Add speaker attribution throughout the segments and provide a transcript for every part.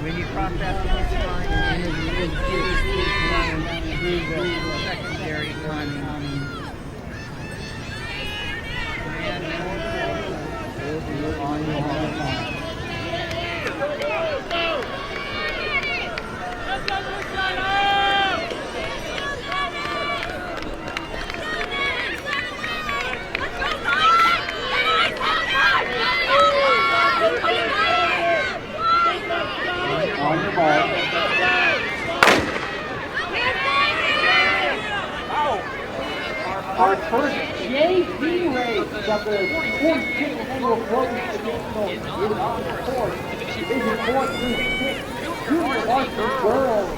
Speaker 1: When you cross that finish line, and it is running through the secondary timing. On your home. On your ball. Our first JV race of the 46th annual Clovis Invitational is on the course. Division 4 through 6 junior varsity girls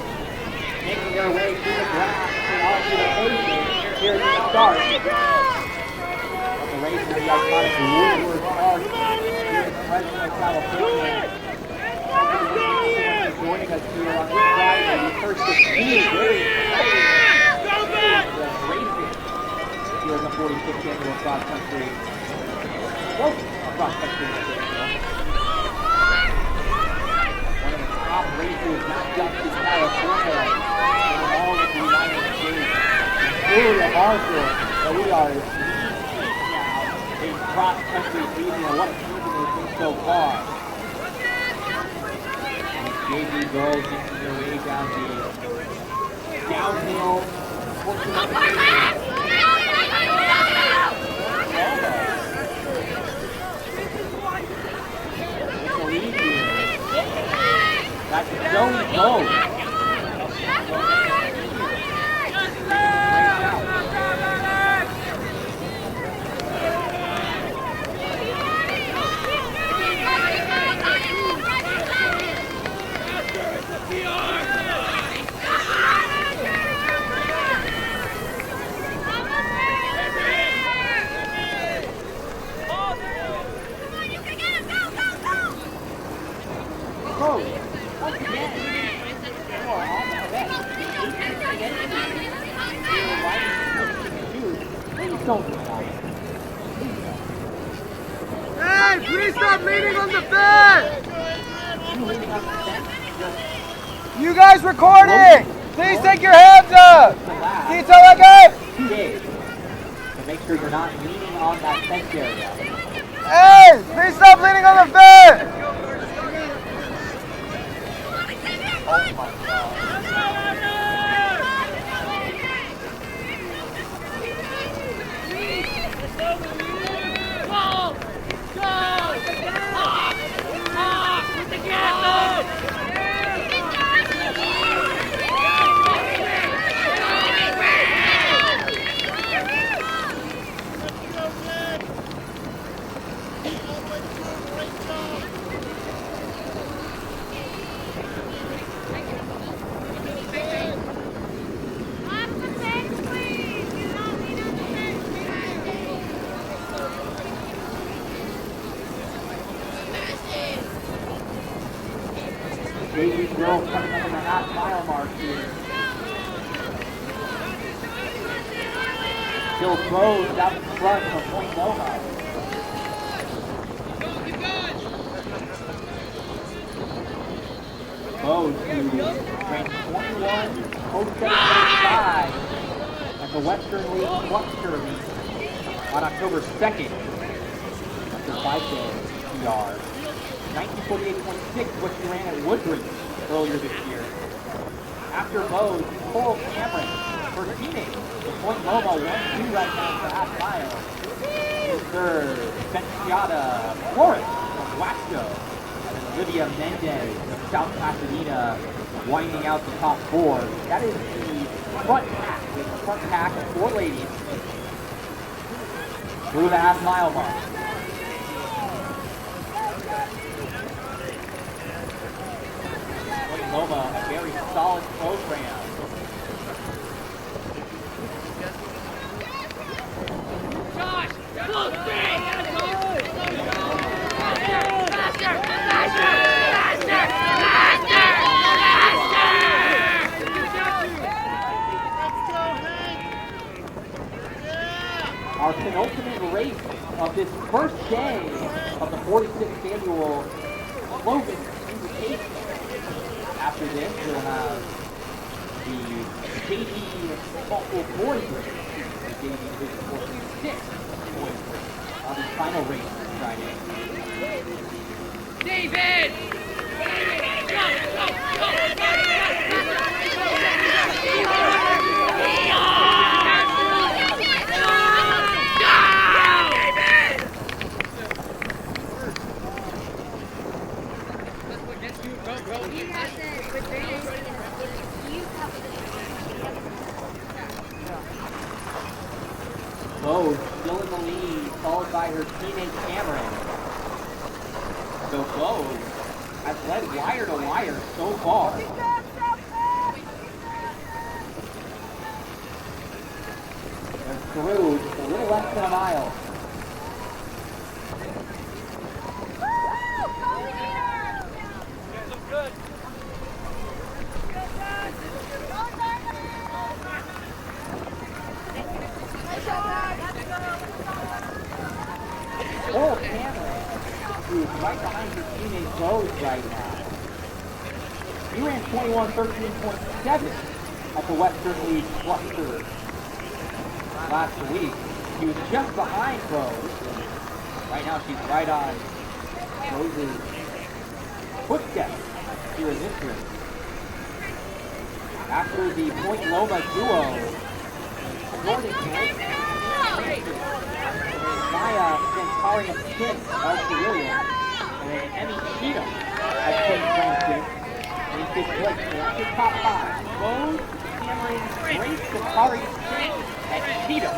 Speaker 1: making their way through the grass and onto the pavement here at the start. But the race will be iconic Woodward Park here in Fresno, California. Joining us here on this Friday, the first of two very exciting races here in the 46th annual cross country. Cross country. One of the top races, not just in California, but in all of the United States. It's really remarkable that we are now in cross country season, and what a season it's been so far. JV girls making their way down the downhill portion of the that's a zone boat.
Speaker 2: Hey, please stop leaning on the fence! You guys recording! Please take your hands up! Can you tell that guy?
Speaker 1: So make sure you're not leaning on that fence area.
Speaker 2: Hey, please stop leaning on the fence! Oh my God.
Speaker 1: JV girls coming up in the half-mile mark here. Still throws out in front of Point Nova. Bose, who ranked 21, post 75 at the Western League Clutch Derby on October 2nd. After 5 days, PR. 1948.6, what she ran at Woodbridge earlier this year. After Bose, Coral Cameron, her teammate, the Point Loma 1-2 right now for half mile. Third, Benciata Flores from Wasco. And then Olivia Mendez of South Pasadena winding out the top four. That is the front pack. The front pack of four ladies through the half mile mark. Loma, a very solid program.
Speaker 3: Josh, close,
Speaker 1: Our penultimate race of this first day of the 46th annual Clovis Invitational. After this, we'll have the JV Buffalo boys race, the JV D4-6 boys race. On the final race this Friday.
Speaker 3: David! Go!
Speaker 1: Bose still in the lead, followed by her teammate Cameron. So Bose has led wire to wire so far. They're through just a little less than a mile. Oh, Cameron, who's right behind her teammate Bose right now. He ran 21:13.7 at the Western League Cluster last week. He was just behind Bose. Right now she's right on Bose's footsteps here in this race. After the Point Loma duo, Jordan Drake, Maya Centauri of Kim of Civilian, and then Emmy Cheatham of St. Francis in fifth place. So that's your top five. Bose, Cameron, Grace, Centauri, Kim, and Cheatham.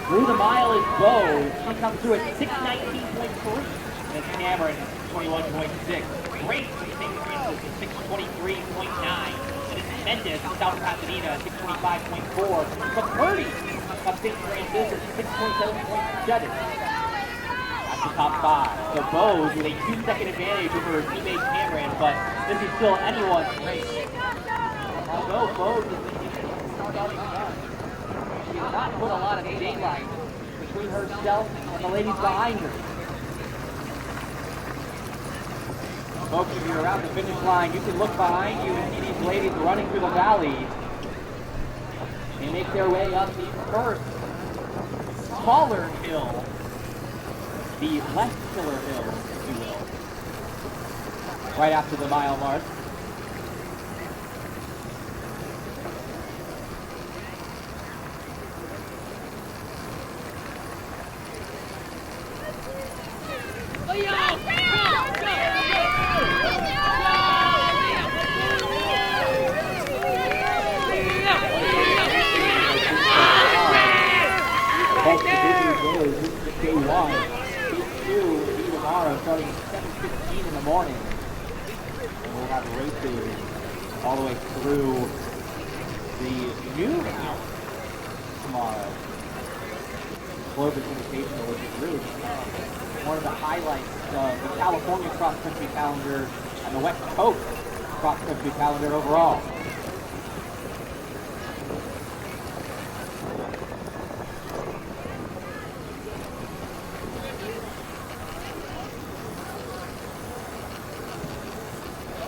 Speaker 1: Through the mile is Bose. She comes through at 6:19.3. And Cameron, 21.6. Grace from St. Francis at 6:23.9. Mendez of South Pasadena at 6:25.4. McCurdy of St. Francis at 6:27.7. That's the top five. So Bose with a 2-second advantage over her teammate Cameron, but this is still anyone's race. Although Bose is starting gun, she has not put a lot of daylight between herself and the ladies behind her. Folks, if you're around the finish line, you can look behind you and see these ladies running through the valley. They make their way up the first smaller hill, the less killer hill, if you will, right after the mile mark. Day one, day two will be tomorrow, starting at 7:15 in the morning. And we'll have races all the way through the noon hour tomorrow. Clovis Invitational, which is really one of the highlights of the California cross-country calendar and the West Coast cross-country calendar overall.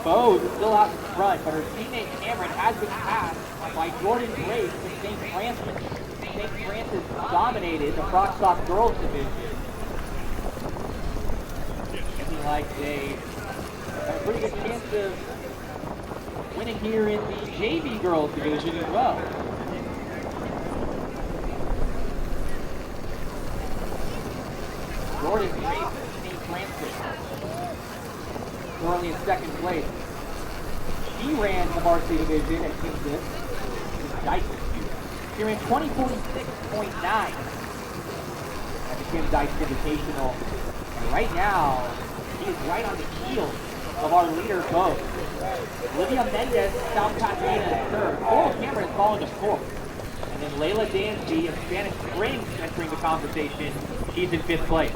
Speaker 1: Bose is still out in front, but her teammate Cameron has been passed by Jordan Grace from St. Francis. St. Francis dominated the Frock Soft girls division. Looking like they have a pretty good chance of winning here in the JV girls division as well. Jordan Grace from St. Francis, currently in second place. She ran the varsity division at Kansas. She ran 20:46.9 at the Kim Dice Invitational. And right now, she is right on the heels of our leader, Bose. Olivia Mendez, South Pasadena, is third. Coral Cameron is falling to fourth. And then Layla Dansby of Spanish Springs entering the conversation. She's in fifth place.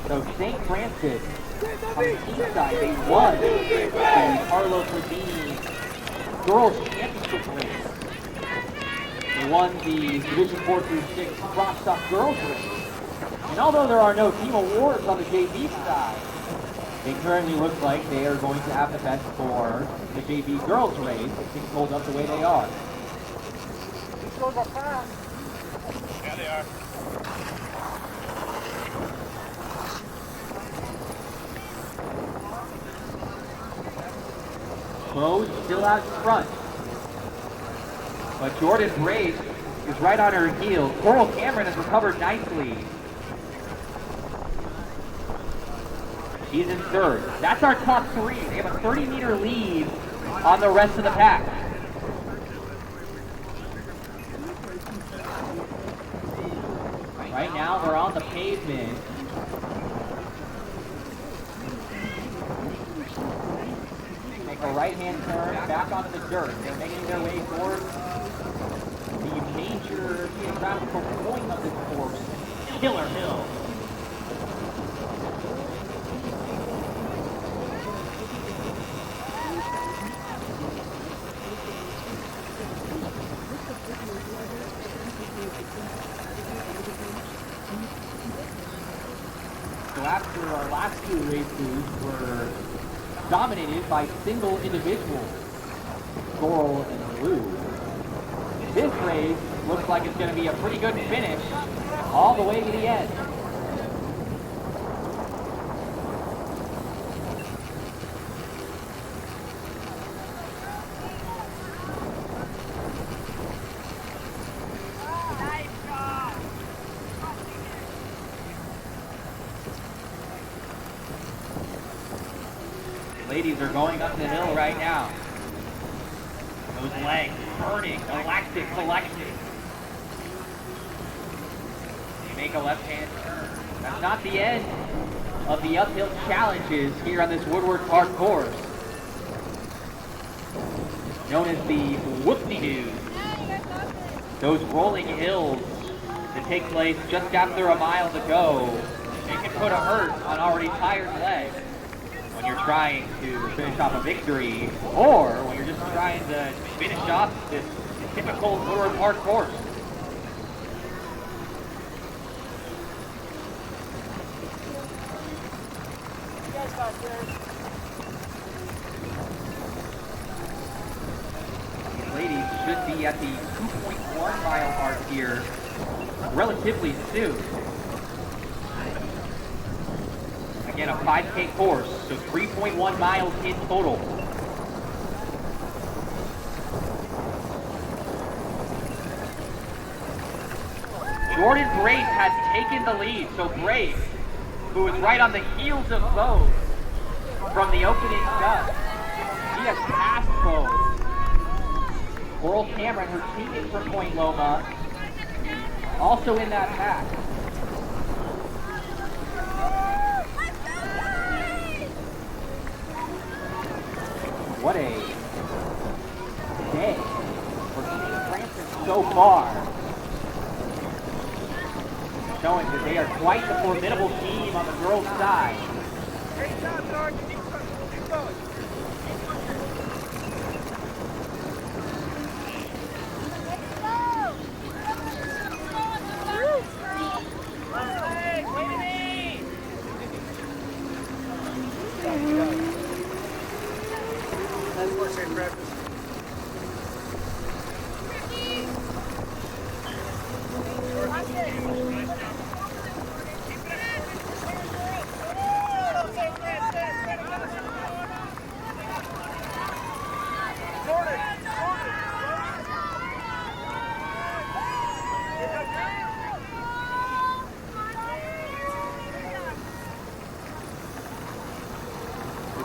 Speaker 1: So St. Francis on the team side, they won the Carlos Medini Girls Championship race. They won the Division 4 through 6 Cross Stock Girls race. And although there are no team awards on the JV side, it currently looks like they are going to have the best for the JV girls race if things hold up the way they are.
Speaker 3: Yeah, they are.
Speaker 1: Clovis still out in front. But Jordan Brace is right on her heels. Coral Cameron has recovered nicely. She's in third. That's our top three. They have a 30-meter lead on the rest of the pack. Right now, they're on the pavement. Make a right-hand turn back onto the dirt. They're making their way towards the major geographical point of this course, Killer Hill. So after our last two races were dominated by single individuals, Coral and Blue, this race looks like it's going to be a pretty good finish all the way to the end. Ladies are going up the hill right now. Those legs burning, the lactic collection. They make a left-hand turn. That's not the end of the uphill challenges here on this Woodward Park course, known as the Whoop-de-Doos. Those rolling hills that take place just after a mile to go, they can put a hurt on already tired legs when you're trying to finish off a victory, or when you're just trying to finish off this typical Woodward Park course. These ladies should be at the 2.1 mile mark here relatively soon. Again, a 5K course, so 3.1 miles in total. Jordan Brace has taken the lead, so Brace, who is right on the heels of Bo from the opening gun, he has passed Bo. Coral Cameron, her teammate from Point Loma, also in that pack. What a day for St. Francis so far. Showing that they are quite the formidable team on the girls' side.
Speaker 3: Great job, Sarge. Keep going.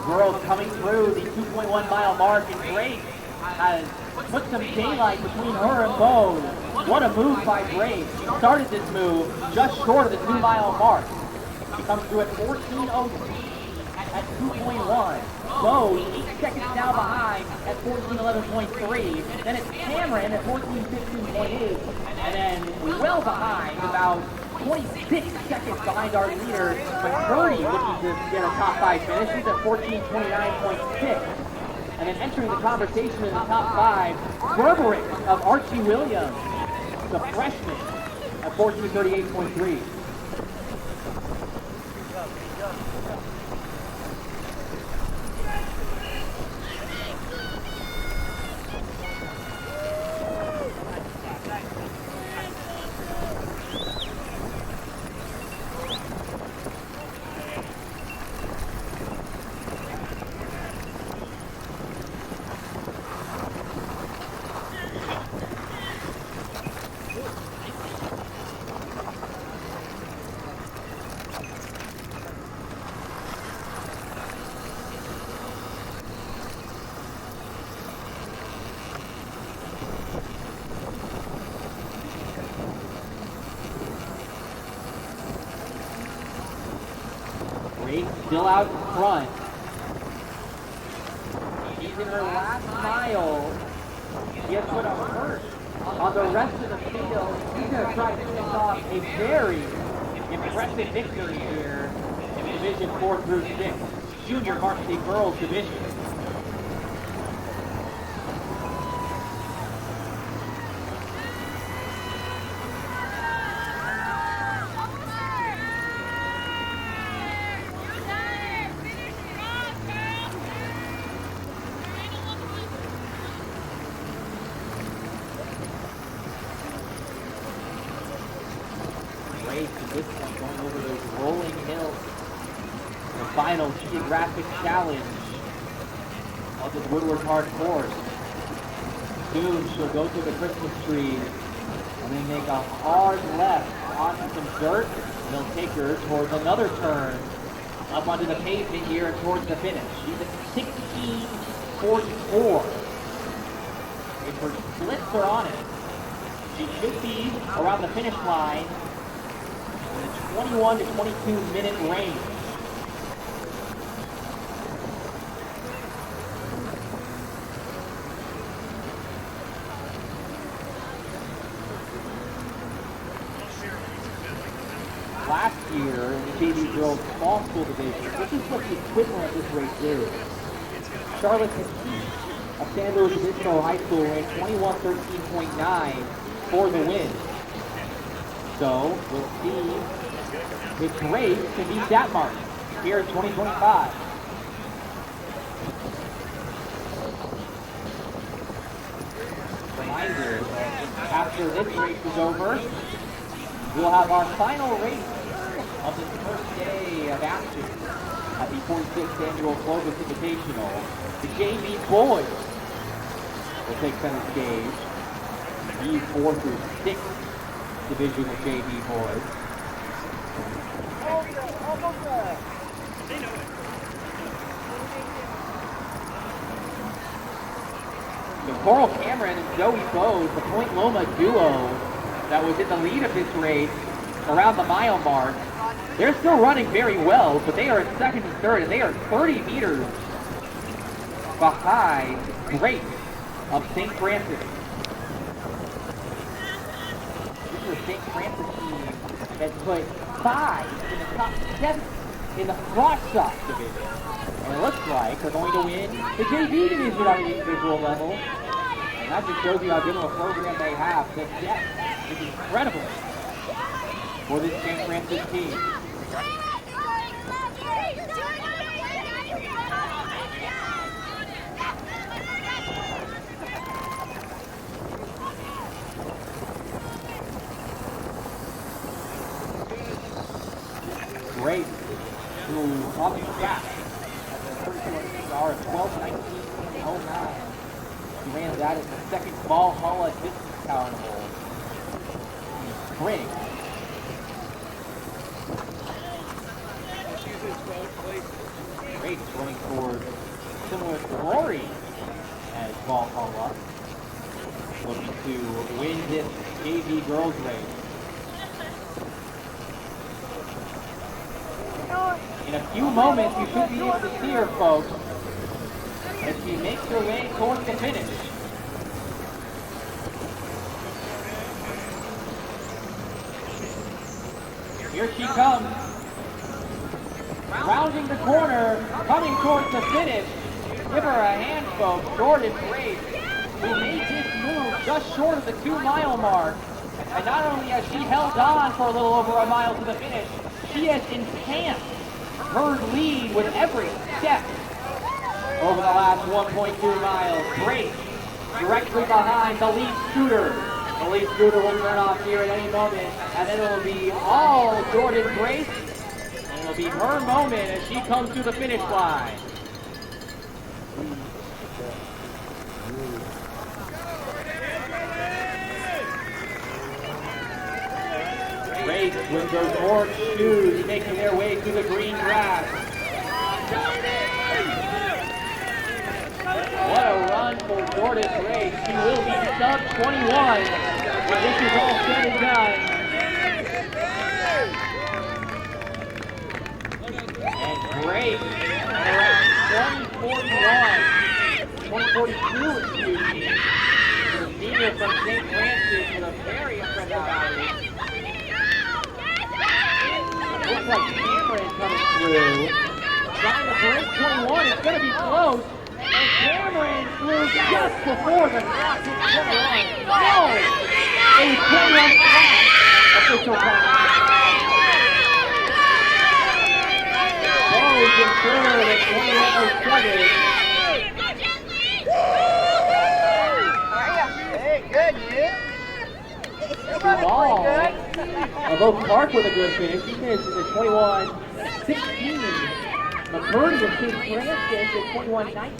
Speaker 1: Girls coming through the 2.1 mile mark, and Grace has put some daylight between her and Bo. What a move by Grace. She started this move just short of the 2 mile mark. She comes through at 14:03 at 2.1. Bo 8 seconds now behind at 14:11.3. Then it's Cameron at 14:15.8. And then well behind, about 26 seconds behind our leader, McCurdy, looking to get a top 5 finish. He's at 14:29.6. And then entering the conversation in the top 5, Berberick of Archie Williams, the freshman, at 14:38.3. Still out in front. She's in her last mile. She has put up first on the rest of the field. She's going to try to finish off a very impressive victory here in Division 4 through 6, Junior Varsity Girls Division. At this point, going over those rolling hills. The final geographic challenge of this Woodward Park course. Soon she'll go to the Christmas tree and then make a hard left onto some dirt, and they'll take her towards another turn up onto the pavement here and towards the finish. She's at 16:44. If her splits are on it, she should be around the finish line in a 21 to 22 minute range. Last year in the KB Girls Small School Division, this is what the equivalent of this race is. Charlotte Mesquite of San Luis Obispo High School ran 21:13.9 for the win. So we'll see if Grace can beat that mark here in 2025. Reminder, after this race is over, we'll have our final race of this first day of action at the 46th Annual Clovis Invitational. The JV boys will take center stage. D4 through 6 division of JV boys. So Coral Cameron and Zoe Bowes, the Point Loma duo that was in the lead of this race around the mile mark, they're still running very well, but they are in second and third, and they are 30 meters behind Grace of St. Francis. This is a St. Francis team that put 5 in the top 7 in the cross shot division. And it looks like they're going to win the JV division on the individual level. And that just shows you how good of a program they have. The depth is incredible for this St. Francis team. Great to Bobby Jack at the 32 hour of 12:19.09. He ran that at the second Valhalla Distance Carnival in the spring. Great running towards similar glory as Valhalla, looking to win this JV girls race. In a few moments, you should be able to see her, folks, as she makes her way towards the finish. Here she comes. Rounding the corner, coming towards the finish. Give her a hand, folks. Jordan Grace, who made this move just short of the 2-mile mark. And not only has she held on for a little over a mile to the finish, she has enhanced her lead with every step over the last 1.2 miles. Grace directly behind the lead scooter. The lead scooter will turn off here at any moment, and then it will be all Jordan Grace, and it will be her moment as she comes to the finish line. Grace with those orange shoes making their way through the green grass. What a run for Jordan Grace. She will be sub 21 when this is all said and done. And Grace at around 2042, excuse me. The senior from St. Francis with a very impressive outing. Looks like Cameron coming through. Trying to break 21. It's going to be close. And Cameron threw just before the clock hit 21. No! It was 21 official time. Clovis in third at 21:07.
Speaker 2: Hey, good, dude.
Speaker 1: Jamal of Oak Park with a good finish. He finishes at 21:16. McCurdy of St. Francis at 21:19.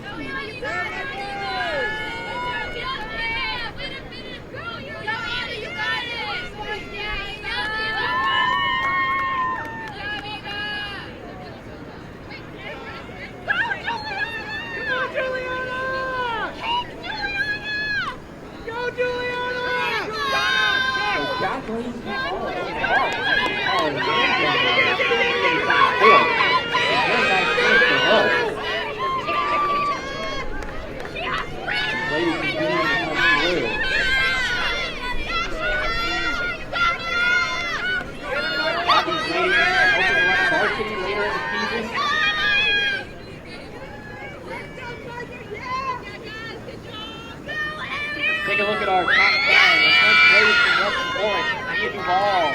Speaker 1: Take a look at our top 10. In first place from Western Forest, Ian Duvall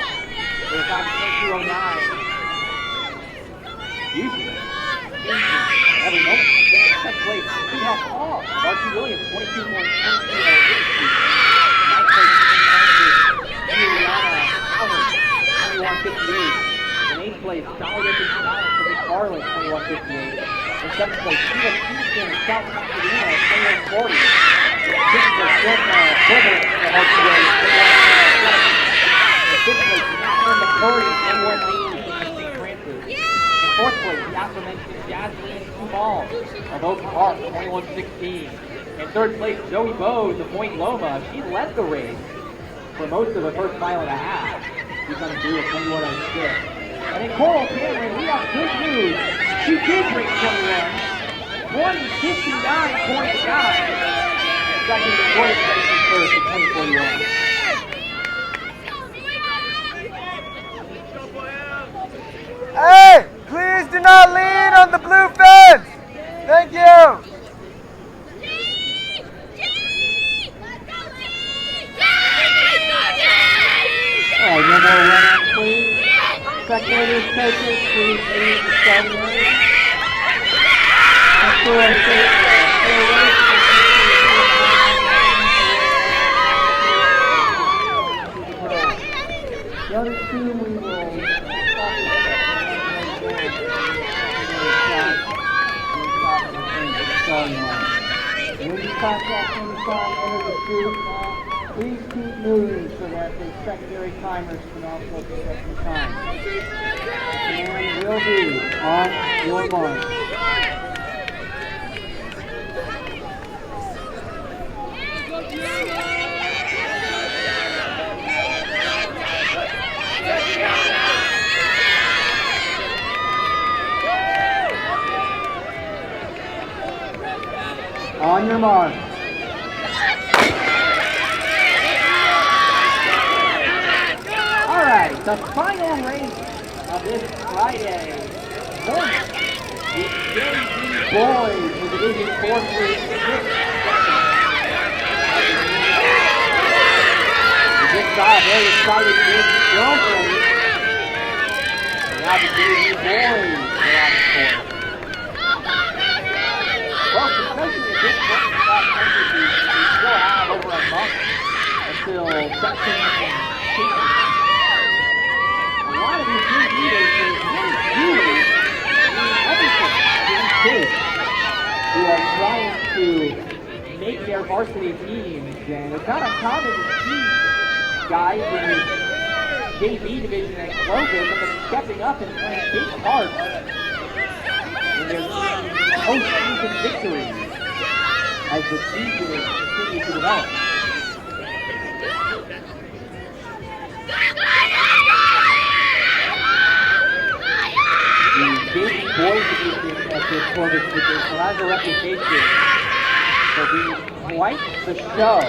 Speaker 1: with a time of 22:09. Houston, every moment. Second place, Two Half Off. Marcy Williams, 22:22. Ninth place, Juliana Howard, 21:58. In eighth place, Dolly Richard Styles from McFarland, 21:58. In seventh place, Sheila Houston, South Pasadena, 21:40. In fifth place, Catherine McCurdy, 21:80 from St. Francis. In fourth place, the aforementioned Jasmine Kumal of Oak Park, 21:16. In third place, Zoe Bowes of Point Loma. She led the race for most of the first mile and a half. She comes through at 21:06. And in Coral Cameron, we have good news. She did break 21. 20:59.9. Second to Jordan Grace in first at 20:41.
Speaker 2: Hey, please do not lean on the blue fence. Thank you.
Speaker 1: All right, no more runners, please. Spectators, coaches, please leave the starting line. The other two we will when you contact anytime enter the chute, please keep moving so that the secondary timers can also set the time. And will be on your mark. On your mark. All right. The final race of this Friday morning, the JV boys in Division 4-3. We just saw a very excited JV girls race. And now the JV boys are on the course. Well, especially at this point in the cross country season, we still have over a month until section championship. A lot of these JV racers really do everything to these kids who are trying to make their varsity teams, and it's not uncommon to see guys in this JV division at Clovis that are stepping up and playing big parts in their postseason victories as the season continues to develop. The big boys division at this Clovis division has a reputation for being quite the show.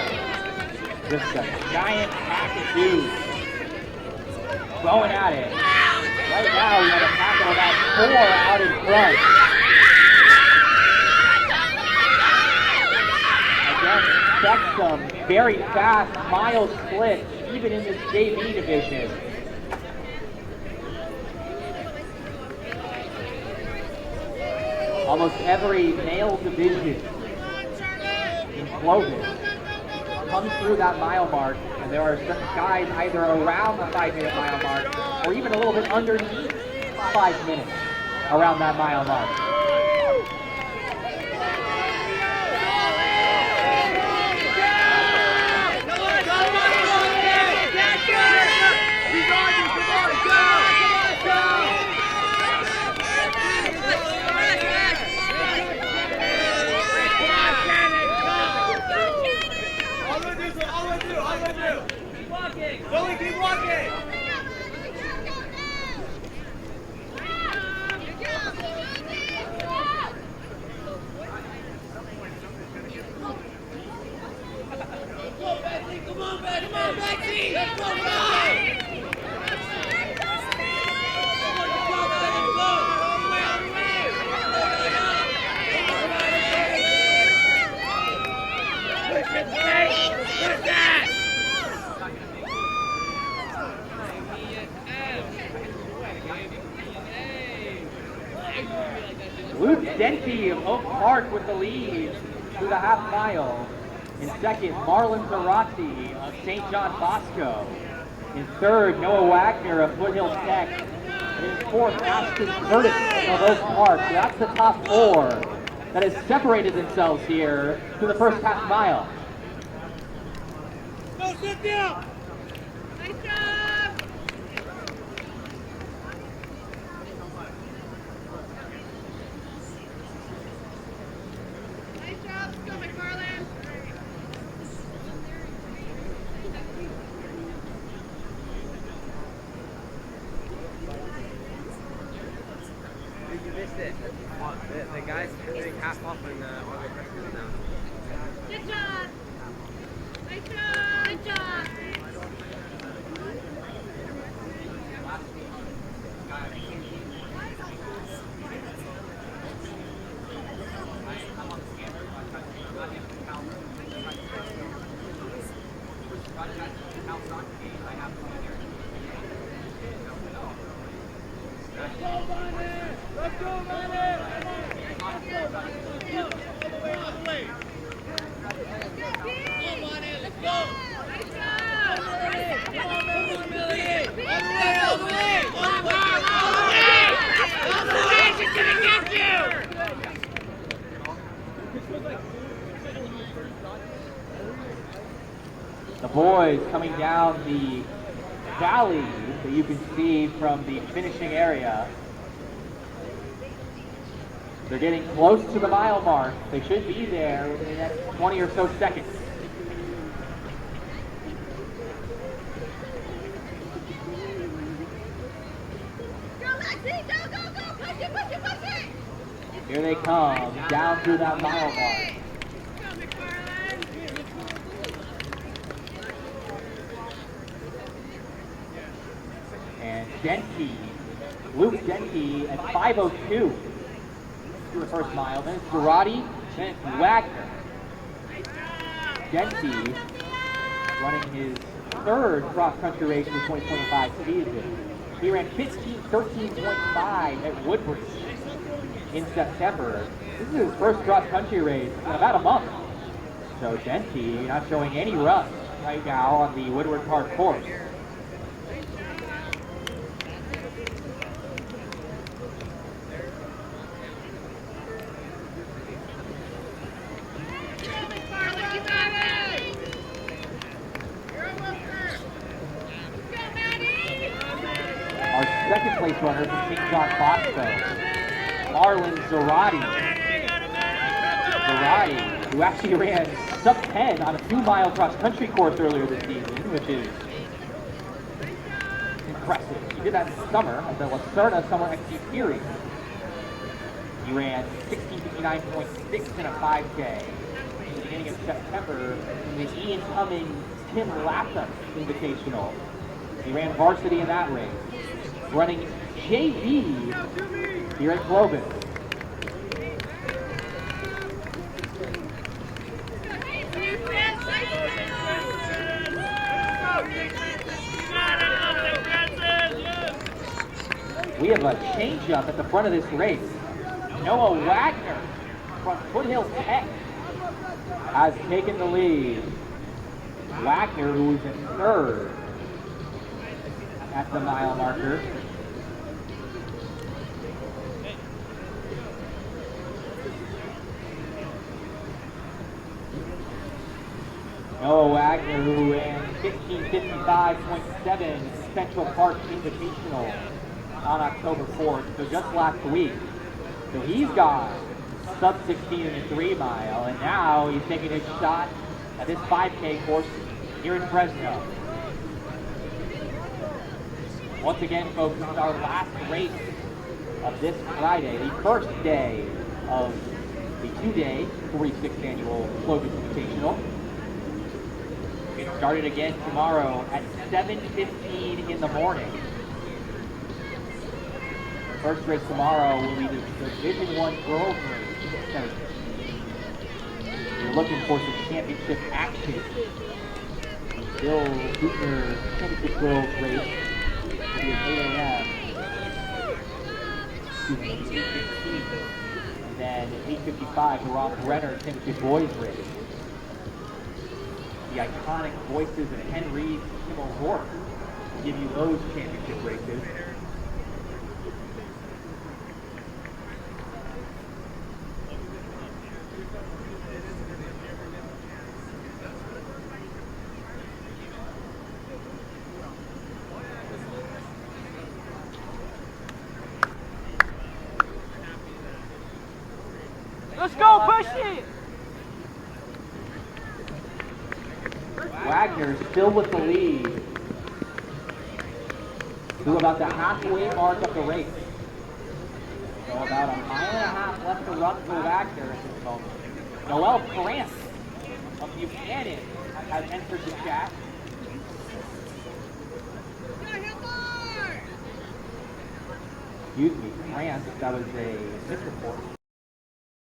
Speaker 1: Just a giant pack of dudes going at it. Right now we have a pack of about 4 out in front. Again, expect some very fast mile splits even in this JV division. Almost every male division in Clovis comes through that mile mark, and there are some guys either around the 5-minute mile mark or even a little bit underneath 5 minutes around that mile mark.
Speaker 3: Keep walking! Come on, Betsy! Let's go,
Speaker 1: Luke Denty of Oak Park with the lead through the half mile. In second, Marlon Zarate of St. John Bosco. In third, Noah Wagner of Foothill Tech. And in fourth, Ashton Curtis of Oak Park. So that's the top 4 that has separated themselves here through the first half mile.
Speaker 3: Go, sit down!
Speaker 4: Nice job! Nice job, let's go, McFarland.
Speaker 2: You missed it. The guys doing half off on the pressure now.
Speaker 4: Good job! Nice job! Good job!
Speaker 3: Let's go, Bonnie!
Speaker 1: The boys coming down the valley that you can see from the finishing area. They're getting close to the mile mark. They should be there within the next 20 or so seconds.
Speaker 4: Go, Lexi! Go, go, go! Push it, push it, push it!
Speaker 1: Here they come, down through that mile mark.
Speaker 4: Go, McFarland!
Speaker 1: Genty, Luke Genty at 5:02 through the first mile. Then it's Girardi, then it's Wagner. Genty running his third cross-country race in the 2025 season. He ran 15:13.5 at Woodbridge in September. This is his first cross-country race in about a month. So Genty not showing any rust right now on the Woodward Park course. Our second place runner from St. John Bosco, Marlon Zarati. Zarati, who actually ran sub-10 on a 2-mile cross-country course earlier this season, which is impressive. He did that in the summer at the Lacerda Summer XC Series. He ran 16:59.6 in a 5K at the beginning of September in the Ian Cummings Tim Latham Invitational. He ran varsity in that race. Running JV here at Clovis. We have a change-up at the front of this race. Noah Wagner from Foothill Tech has taken the lead. Wagner, who is in third at the mile marker. Noah Wagner, who ran 15:55.7 Central Park Invitational on October 4th, so just last week. So he's gone sub-16 in the 3-mile, and now he's taking his shot at this 5K course here in Fresno. Once again, folks, this is our last race of this Friday, the first day of the 2-day 46th annual Clovis Invitational. It started again tomorrow at 7:15 in the morning. The first race tomorrow will be the Division I girls race. You're looking for some championship action. Bill Buchner Championship Girls race will be at 8 a.m. Excuse me, 8:15. And then at 8:55, the Rob Brenner Championship Boys race. The iconic voices of Ken Reed and Tim O'Rourke will give you those championship races.
Speaker 3: Let's go, push it!
Speaker 1: Wagner still with the lead. To about the halfway mark of the race. So about a mile and a half left to run for Wagner at this moment. Noel France of Buchanan has entered the chat. Excuse me, France, that was a misreport.